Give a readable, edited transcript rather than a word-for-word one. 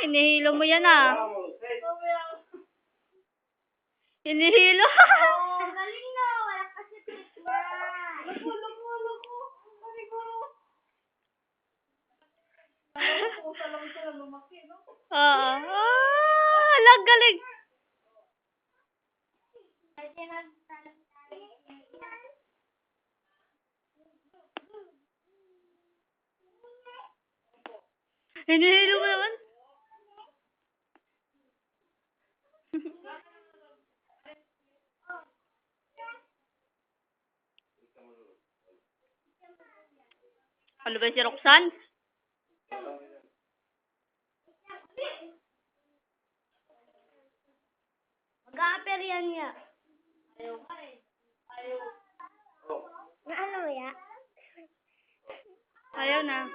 Hinihilo mo yan ah. Hinihilo. Oh, galing na. Wala kasi tikma. Lago. Pusa lang sila lumaki, no? Galing. Hinihilo mo naman. Ano ba si Roxanne? Mag-a-appear yan niya. Ayaw. Na ano ya? Ayaw na.